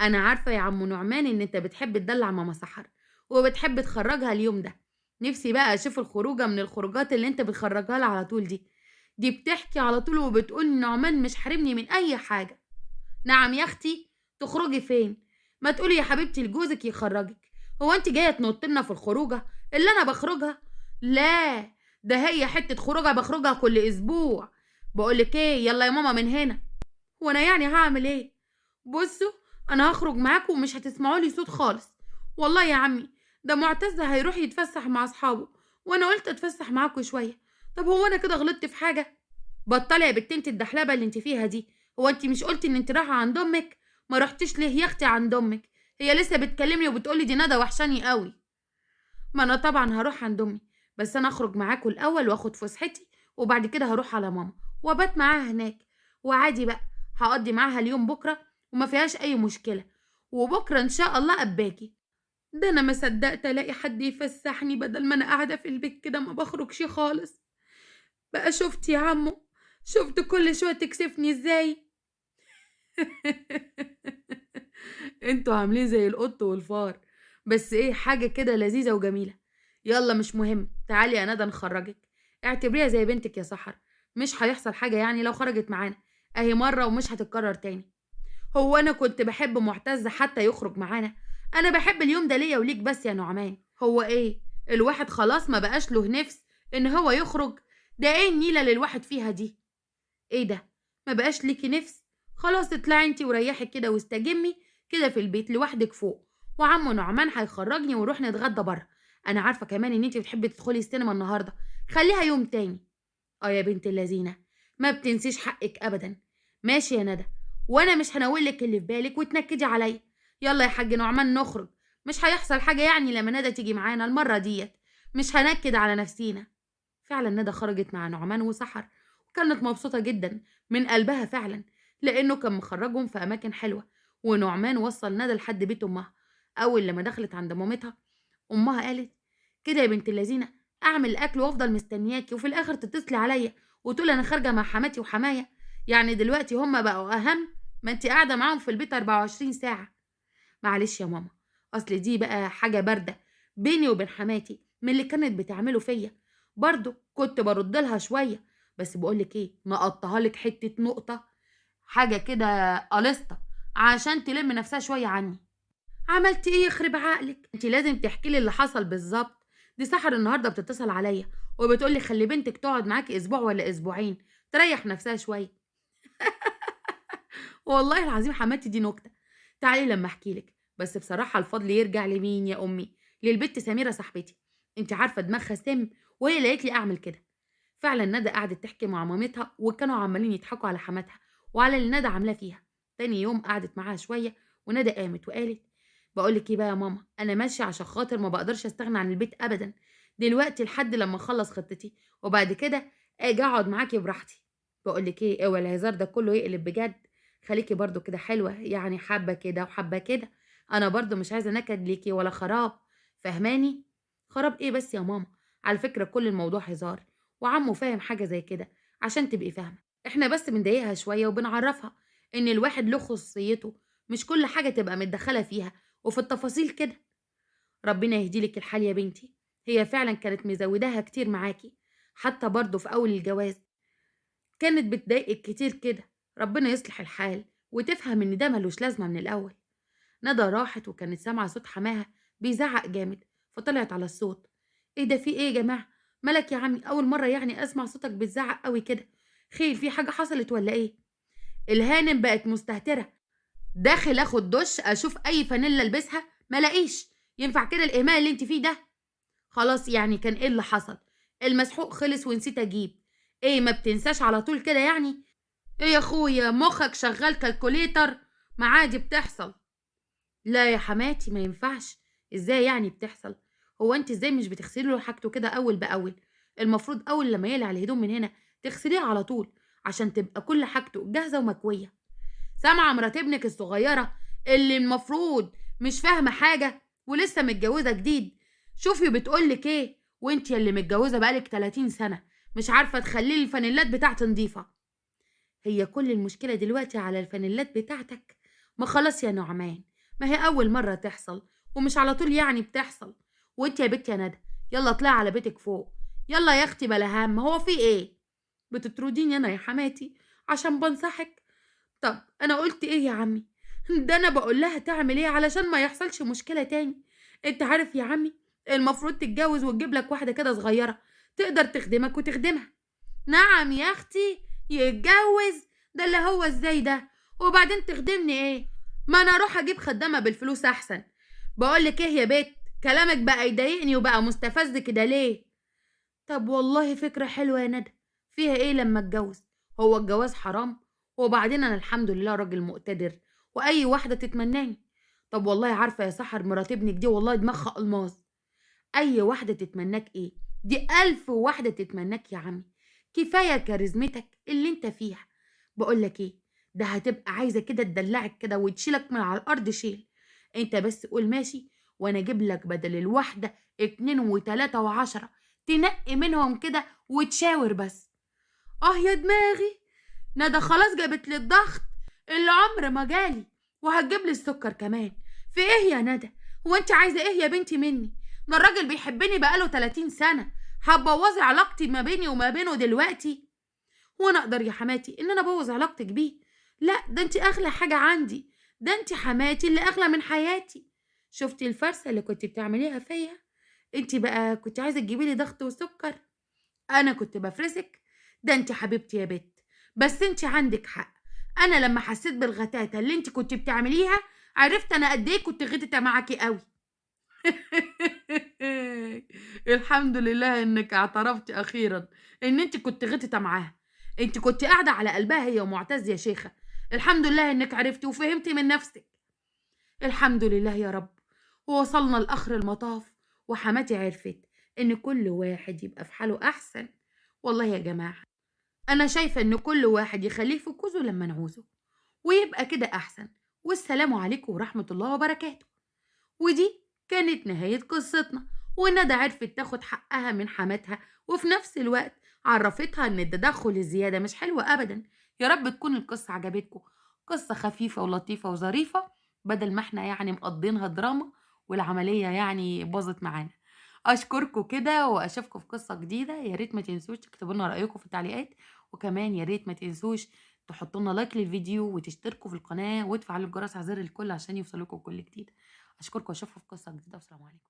انا عارفه يا عم نعمان ان انت بتحب تدلع ماما سحر، وبتحب تخرجها اليوم ده. نفسي بقى اشوف الخروجه من الخروجات اللي انت بتخرجها لها على طول دي. دي بتحكي على طول وبتقول نعمان مش حارمني من اي حاجه. نعم يا اختي. تخرجي فين؟ ما تقولي يا حبيبتي لجوزك يخرجك. هو انت جايه تنط لنا في الخروجه اللي انا بخرجها؟ لا، ده هي حته خروجه بخرجها كل اسبوع. بقولك ايه، يلا يا ماما من هنا. وانا يعني هعمل ايه؟ بصوا، انا هخرج معاكم ومش هتسمعوا لي صوت خالص. والله يا عمي، ده معتز هيروح يتفسح مع اصحابه، وانا قلت اتفسح معاكم شويه. طب هو انا كده غلطت في حاجه؟ بطلي يا بنت انت الدحلبه اللي انت فيها دي. هو انت مش قلتي ان انت رايحه عند امك؟ ما رحتيش ليه يا اختي عند امك؟ هي لسه بتكلمني وبتقولي دي ندى وحشاني قوي. ما انا طبعا هروح عند امي، بس انا اخرج معاكم الاول واخد فسحتي، وبعد كده هروح على ماما وابات معاها هناك. وعادي بقى، هقضي معاها اليوم بكره وما فيهاش اي مشكله. وبكره ان شاء الله اباكي. ده انا ما صدقت الاقي حد يفسحني بدل ما انا قاعده في البيت كده ما بخرجش خالص. بقى شفت يا عمو؟ شفت كل شويه تكسفني ازاي؟ انتوا عاملين زي القط والفار. بس ايه، حاجة كده لذيذة وجميلة. يلا مش مهم، تعالي يا ندى نخرجك. اعتبريها زي بنتك يا سحر. مش هيحصل حاجة يعني لو خرجت معانا. اهي مرة ومش هتتكرر تاني. هو انا كنت بحب معتز حتى يخرج معانا؟ انا بحب اليوم ده ليا وليك بس يا نعمان. هو ايه، الواحد خلاص ما بقاش له نفس ان هو يخرج؟ ده ايه النيلة اللي الواحد فيها دي؟ ايه ده، ما بقاش ليكي نفس؟ خلاص اطلعي انتي وريحي كده واستجمي كده في البيت لوحدك فوق. وعمو نعمان هيخرجني ونروح نتغدى بره. انا عارفه كمان ان انتي بتحبي تدخلي السينما النهارده. خليها يوم تاني. اه يا بنت اللذينه، ما بتنسيش حقك ابدا. ماشي يا ندى، وانا مش هنولك اللي في بالك وتنكدي عليا. يلا يا حاج نعمان نخرج. مش هيحصل حاجه يعني لما ندى تيجي معانا المره ديت. مش هنكد على نفسينا. فعلا ندى خرجت مع نعمان وسحر، وكانت مبسوطة جدا من قلبها فعلا، لأنه كان مخرجهم في أماكن حلوة. ونعمان وصل ندى لحد بيت أمها. أول لما دخلت عند مامتها، أمها قالت: كده يا بنت اللذينة، أعمل الأكل وأفضل مستنياكي وفي الآخر تتصلي عليا وتقول أنا خارجة مع حماتي وحماية؟ يعني دلوقتي هما بقوا أهم ما أنت قاعدة معاهم في البيت 24 ساعة. معلش يا ماما، أصل دي بقى حاجة باردة بيني وبين حماتي من اللي كانت بتعمله فيا. برضه كنت برد لها شوية، بس بقولك ايه، نقطها لك حتة نقطة حاجة كده قلصة عشان تلم نفسها شوية عني. عملت ايه يخرب عقلك؟ انت لازم تحكي لي اللي حصل بالظبط. دي سحر النهارده بتتصل عليا وبتقولي خلي بنتك تقعد معاكي اسبوع ولا اسبوعين تريح نفسها شوية. والله العظيم حماتي دي نكتة. تعالي لما احكي لك. بس بصراحة الفضل يرجع لمين يا امي؟ للبت سميرة صاحبتي. انت عارفة دماغها سم، وهي اللي قالت لي اعمل كده. فعلا ندى قعدت تحكي مع مامتها وكانوا عمالين يضحكوا على حماتها وعلى اللي ندى عاملاه فيها. تاني يوم قعدت معاها شويه وندى قامت وقالت: بقولك ايه بقى يا ماما، انا ماشيه عشان خاطر ما بقدرش استغنى عن البيت ابدا دلوقتي لحد لما اخلص خطتي، وبعد كده اجي اقعد معاكي براحتي. بقول لك ايه، اوعي الهزار ده كله يقلب بجد. خليكي برضو كده حلوه، يعني حبه كده وحبه كده. انا برضو مش عايزه نكد ليكي ولا خراب. فهماني؟ خراب ايه بس يا ماما؟ على فكره كل الموضوع هزار، وعمو فاهم حاجه زي كده. عشان تبقي فاهمه، احنا بس بنضايقها شويه وبنعرفها ان الواحد له خصوصيته، مش كل حاجه تبقى متدخله فيها وفي التفاصيل كده. ربنا يهدي لك الحال يا بنتي. هي فعلا كانت مزوداها كتير معاكي، حتى برضو في اول الجواز كانت بتضايقك كتير كده. ربنا يصلح الحال وتفهم ان ده ملوش لازمه من الاول. ندى راحت وكانت سامعه صوت حماها بيزعق جامد، فطلعت على الصوت. ايه ده؟ في ايه يا جماعه؟ مالك يا عمي؟ اول مره يعني اسمع صوتك بتزعق قوي كده. خير، في حاجه حصلت ولا ايه؟ الهانم بقت مستهتره. داخل اخد دش اشوف اي فانيلا البسها ملاقيش. ينفع كده الاهمال اللي انت فيه ده؟ خلاص يعني كان ايه اللي حصل؟ المسحوق خلص ونسيت اجيب. ايه ما بتنساش على طول كده يعني؟ ايه يا اخويا، مخك شغال كالكوليتر؟ ما عادي بتحصل. لا يا حماتي ما ينفعش. ازاي يعني بتحصل؟ هو انت ازاي مش بتغسلي له حاجته كده اول باول؟ المفروض اول لما يقلع الهدوم من هنا تغسليها على طول، عشان تبقى كل حاجته جاهزه ومكويه. سامعه مرات ابنك الصغيره اللي المفروض مش فاهمه حاجه ولسه متجوزه جديد؟ شوفي بتقولك ايه، وانت اللي متجوزه بقالك 30 سنه مش عارفه تخلي الفانيلات بتاعتي نظيفه. هي كل المشكلة دلوقتي على الفانيلات بتاعتك؟ ما خلاص يا نعمان، ما هي أول مرة تحصل ومش على طول يعني بتحصل. وانت يا بنت يا ندى، يلا اطلعي على بيتك فوق. يلا يا اختي بلا هم، هو في ايه؟ بتطرديني انا يا حماتي عشان بنصحك؟ طب انا قلت ايه يا عمي؟ ده انا بقول لها تعمل ايه علشان ما يحصلش مشكلة تاني. انت عارف يا عمي، المفروض تتجوز وتجيب لك واحدة كده صغيرة تقدر تخدمك وتخدمها. نعم يا اختي، يتجوز؟ ده اللي هو ازاي ده؟ وبعدين تخدمني ايه؟ ما انا اروح اجيب خدامه بالفلوس احسن. بقولك ايه يا بت، كلامك بقى يضايقني وبقى مستفز كده ليه؟ طب والله فكره حلوه يا ندى. فيها ايه لما اتجوز؟ هو الجواز حرام؟ وبعدين انا الحمد لله راجل مقتدر، واي واحده تتمناني. طب والله عارفه يا سحر، مرات ابنك دي والله دماغها الماظ. اي واحده تتمناك ايه؟ دي 1000 واحده تتمناك يا عمي. كفايه كاريزمتك اللي انت فيها. بقولك ايه، ده هتبقى عايزه كده تدلعك كده وتشيلك من على الارض شيل. انت بس قول ماشي، وانا اجيب لك بدل الواحده 2 و3 و10. تنقي منهم كده وتشاور بس. اه يا دماغي، ندى خلاص جابت لي الضغط اللي عمر ما جالي، وهتجيب لي السكر كمان. في ايه يا ندى؟ هو انت عايزه ايه يا بنتي مني؟ ده الراجل بيحبني بقاله 30 سنه. هتبوظي علاقتي ما بيني وما بينه دلوقتي؟ وانا اقدر يا حماتي ان انا ابوظ علاقتك بيه؟ لا، ده انت اغلى حاجه عندي. ده انت حماتي اللي اغلى من حياتي. شفتي الفرصه اللي كنت بتعمليها فيا؟ انت بقى كنت عايزه تجيبي لي ضغط وسكر؟ انا كنت بفرسك؟ ده انت حبيبتي يا بت. بس انت عندك حق. انا لما حسيت بالغتاتة اللي انت كنت بتعمليها عرفت انا قد ايه كنت غتتة معاكي قوي. الحمد لله انك اعترفتي اخيرا ان انت كنت غتتة معاها. انت كنت قاعدة على قلبها هي ومعتز يا شيخة. الحمد لله انك عرفتي وفهمتي من نفسك. الحمد لله يا رب. ووصلنا لاخر المطاف، وحماتي عرفت ان كل واحد يبقى في حاله احسن. والله يا جماعة، أنا شايفة إن كل واحد يخليه في كوزه لما نعوزه، ويبقى كده أحسن. والسلام عليكم ورحمة الله وبركاته. ودي كانت نهاية قصتنا. وندى عرفت تاخد حقها من حماتها، وفي نفس الوقت عرفتها إن التدخل الزيادة مش حلو أبدا. يا رب تكون القصة عجبتكم. قصة خفيفة ولطيفة وظريفة، بدل ما احنا يعني مقضينها دراما والعملية يعني باظت معانا. أشكركم كده وأشوفكم في قصة جديدة. يا ريت ما تنسوش تكتبوا لنا رأيكم في التعليقات، وكمان يا ريت ما تنسوش تحطوا لنا لايك للفيديو وتشتركوا في القناة وتفعلوا الجرس على زر الكل عشان يوصلكم كل جديد. أشكركم وأشوفكم في قصة جديدة، والسلام عليكم.